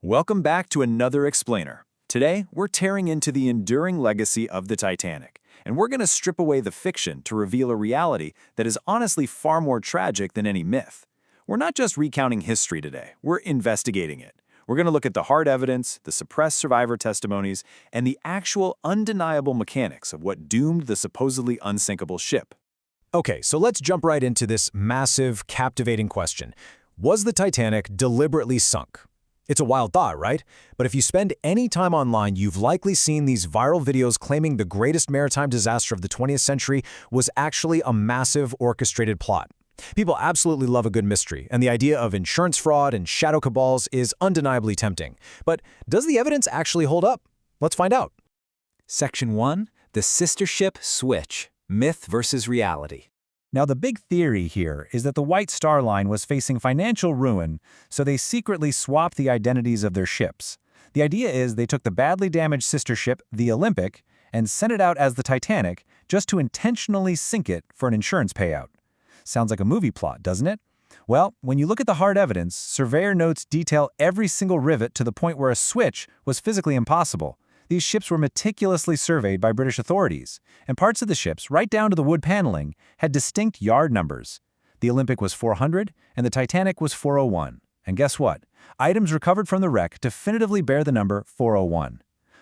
Welcome back to another Explainer. Today, we're tearing into the enduring legacy of the Titanic, and we're going to strip away the fiction to reveal a reality that is honestly far more tragic than any myth. We're not just recounting history today, we're investigating it. We're going to look at the hard evidence, the suppressed survivor testimonies, and the actual undeniable mechanics of what doomed the supposedly unsinkable ship. Okay, so let's jump right into this massive, captivating question. Was the Titanic deliberately sunk? It's a wild thought, right? But if you spend any time online, you've likely seen these viral videos claiming the greatest maritime disaster of the 20th century was actually a massive orchestrated plot. People absolutely love a good mystery, and the idea of insurance fraud and shadow cabals is undeniably tempting. But does the evidence actually hold up? Let's find out. Section 1. The Sister Ship Switch. Myth versus Reality. Now, the big theory here is that the White Star Line was facing financial ruin, so they secretly swapped the identities of their ships. The idea is they took the badly damaged sister ship, the Olympic, and sent it out as the Titanic just to intentionally sink it for an insurance payout. Sounds like a movie plot, doesn't it? Well, when you look at the hard evidence, surveyor notes detail every single rivet to the point where a switch was physically impossible. These ships were meticulously surveyed by British authorities, and parts of the ships, right down to the wood paneling, had distinct yard numbers. The Olympic was 400, and the Titanic was 401. And guess what? Items recovered from the wreck definitively bear the number 401.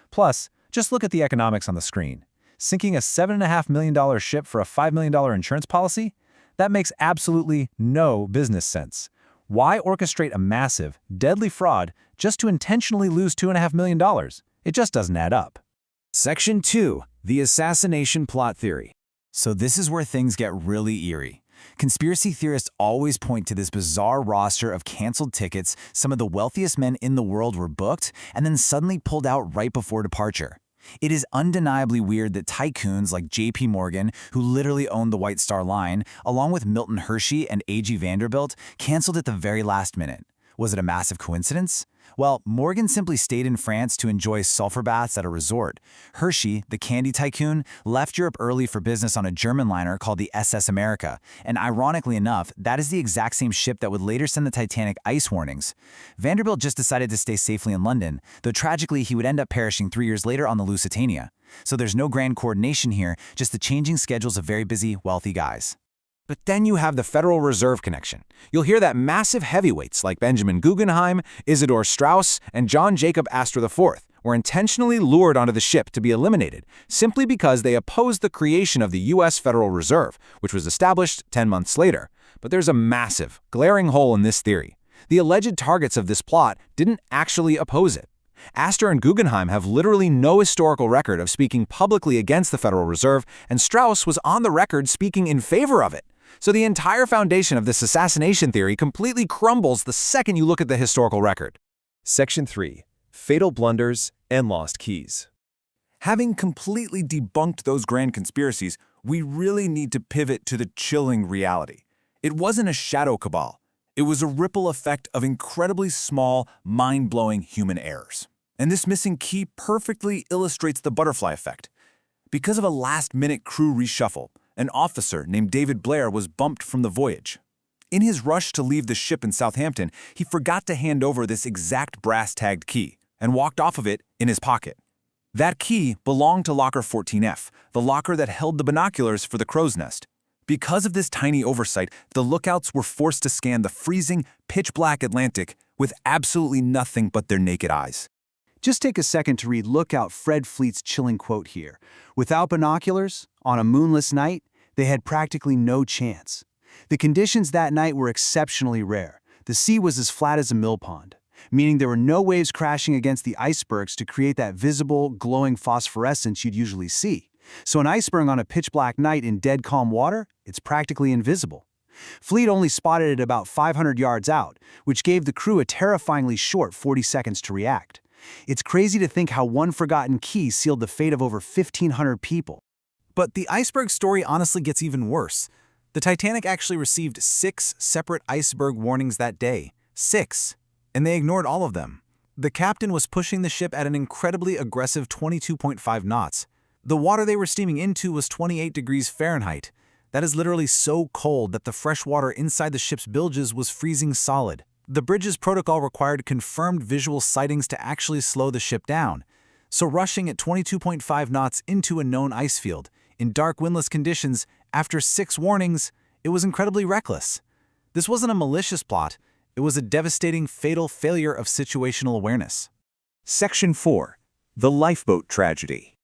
Plus, just look at the economics on the screen. Sinking a $7.5 million ship for a $5 million insurance policy? That makes absolutely no business sense. Why orchestrate a massive, deadly fraud just to intentionally lose $2.5 million? It just doesn't add up. Section 2. The Assassination Plot Theory. So this is where things get really eerie. Conspiracy theorists always point to this bizarre roster of canceled tickets some of the wealthiest men in the world were booked and then suddenly pulled out right before departure. It is undeniably weird that tycoons like J.P. Morgan, who literally owned the White Star Line, along with Milton Hershey and A.G. Vanderbilt, canceled at the very last minute. Was it a massive coincidence? Well, Morgan simply stayed in France to enjoy sulfur baths at a resort. Hershey, the candy tycoon, left Europe early for business on a German liner called the SS America, and ironically enough, that is the exact same ship that would later send the Titanic ice warnings. Vanderbilt just decided to stay safely in London, though tragically he would end up perishing 3 years later on the Lusitania. So there's no grand coordination here, just the changing schedules of very busy, wealthy guys. But then you have the Federal Reserve connection. You'll hear that massive heavyweights like Benjamin Guggenheim, Isidor Straus, and John Jacob Astor IV were intentionally lured onto the ship to be eliminated simply because they opposed the creation of the U.S. Federal Reserve, which was established 10 months later. But there's a massive, glaring hole in this theory. The alleged targets of this plot didn't actually oppose it. Astor and Guggenheim have literally no historical record of speaking publicly against the Federal Reserve, and Strauss was on the record speaking in favor of it. So the entire foundation of this assassination theory completely crumbles the second you look at the historical record. Section 3. Fatal Blunders and Lost Keys. Having completely debunked those grand conspiracies, we really need to pivot to the chilling reality. It wasn't a shadow cabal. It was a ripple effect of incredibly small, mind-blowing human errors. And this missing key perfectly illustrates the butterfly effect. Because of a last-minute crew reshuffle, an officer named David Blair was bumped from the voyage. In his rush to leave the ship in Southampton, he forgot to hand over this exact brass-tagged key and walked off of it in his pocket. That key belonged to locker 14F, the locker that held the binoculars for the crow's nest. Because of this tiny oversight, the lookouts were forced to scan the freezing, pitch-black Atlantic with absolutely nothing but their naked eyes. Just take a second to read Lookout Fred Fleet's chilling quote here. Without binoculars, on a moonless night, they had practically no chance. The conditions that night were exceptionally rare. The sea was as flat as a mill pond, meaning there were no waves crashing against the icebergs to create that visible, glowing phosphorescence you'd usually see. So an iceberg on a pitch-black night in dead calm water, it's practically invisible. Fleet only spotted it about 500 yards out, which gave the crew a terrifyingly short 40 seconds to react. It's crazy to think how one forgotten key sealed the fate of over 1,500 people. But the iceberg story honestly gets even worse. The Titanic actually received 6 separate iceberg warnings that day. 6. And they ignored all of them. The captain was pushing the ship at an incredibly aggressive 22.5 knots. The water they were steaming into was 28 degrees Fahrenheit. That is literally so cold that the fresh water inside the ship's bilges was freezing solid. The bridge's protocol required confirmed visual sightings to actually slow the ship down. So rushing at 22.5 knots into a known ice field, in dark windless conditions, after 6 warnings, it was incredibly reckless. This wasn't a malicious plot, it was a devastating, fatal failure of situational awareness. Section 4. The lifeboat tragedy.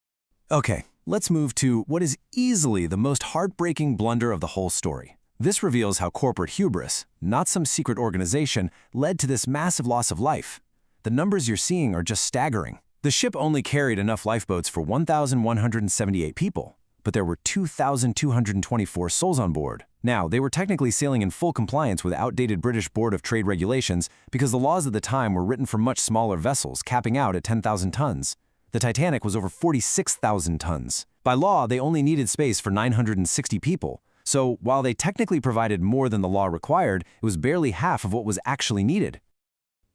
Okay, let's move to what is easily the most heartbreaking blunder of the whole story. This reveals how corporate hubris, not some secret organization, led to this massive loss of life. The numbers you're seeing are just staggering. The ship only carried enough lifeboats for 1,178 people, but there were 2,224 souls on board. Now, they were technically sailing in full compliance with outdated British Board of Trade regulations because the laws at the time were written for much smaller vessels, capping out at 10,000 tons. The Titanic was over 46,000 tons. By law, they only needed space for 960 people. So, while they technically provided more than the law required, it was barely half of what was actually needed.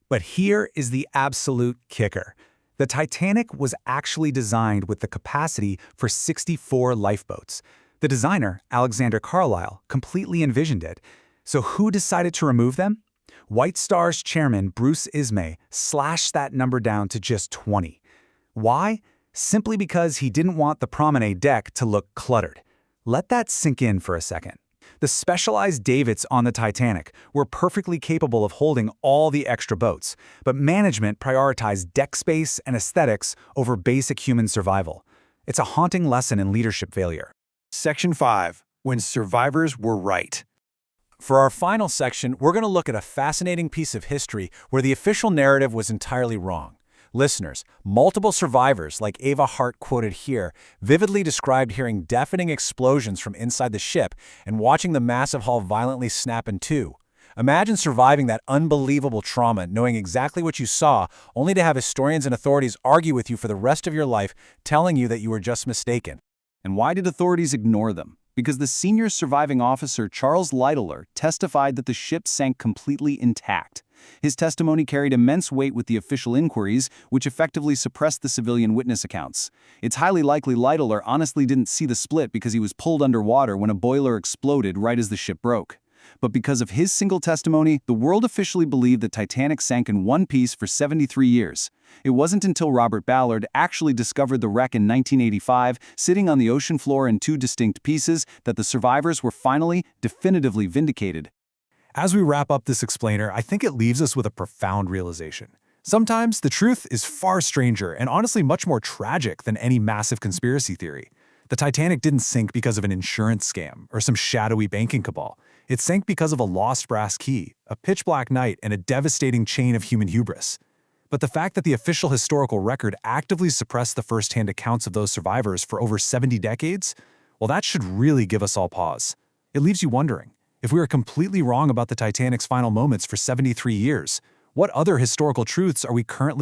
But here is the absolute kicker. The Titanic was actually designed with the capacity for 64 lifeboats. The designer, Alexander Carlisle, completely envisioned it. So who decided to remove them? White Star's chairman, Bruce Ismay, slashed that number down to just 20. Why? Simply because he didn't want the promenade deck to look cluttered. Let that sink in for a second. The specialized davits on the Titanic were perfectly capable of holding all the extra boats, but management prioritized deck space and aesthetics over basic human survival. It's a haunting lesson in leadership failure. Section 5. When survivors were right. For our final section, we're going to look at a fascinating piece of history where the official narrative was entirely wrong. Listeners, multiple survivors, like Ava Hart quoted here, vividly described hearing deafening explosions from inside the ship and watching the massive hull violently snap in two. Imagine surviving that unbelievable trauma, knowing exactly what you saw, only to have historians and authorities argue with you for the rest of your life, telling you that you were just mistaken. And why did authorities ignore them? Because the senior surviving officer, Charles Littler, testified that the ship sank completely intact. His testimony carried immense weight with the official inquiries, which effectively suppressed the civilian witness accounts. It's highly likely Littler honestly didn't see the split because he was pulled underwater when a boiler exploded right as the ship broke. But because of his single testimony, the world officially believed that Titanic sank in one piece for 73 years. It wasn't until Robert Ballard actually discovered the wreck in 1985, sitting on the ocean floor in 2 distinct pieces, that the survivors were finally, definitively vindicated. As we wrap up this explainer, I think it leaves us with a profound realization. Sometimes the truth is far stranger and honestly much more tragic than any massive conspiracy theory. The Titanic didn't sink because of an insurance scam or some shadowy banking cabal. It sank because of a lost brass key, a pitch-black night, and a devastating chain of human hubris. But the fact that the official historical record actively suppressed the first-hand accounts of those survivors for over 70 decades, well, that should really give us all pause. It leaves you wondering, if we were completely wrong about the Titanic's final moments for 73 years, what other historical truths are we currently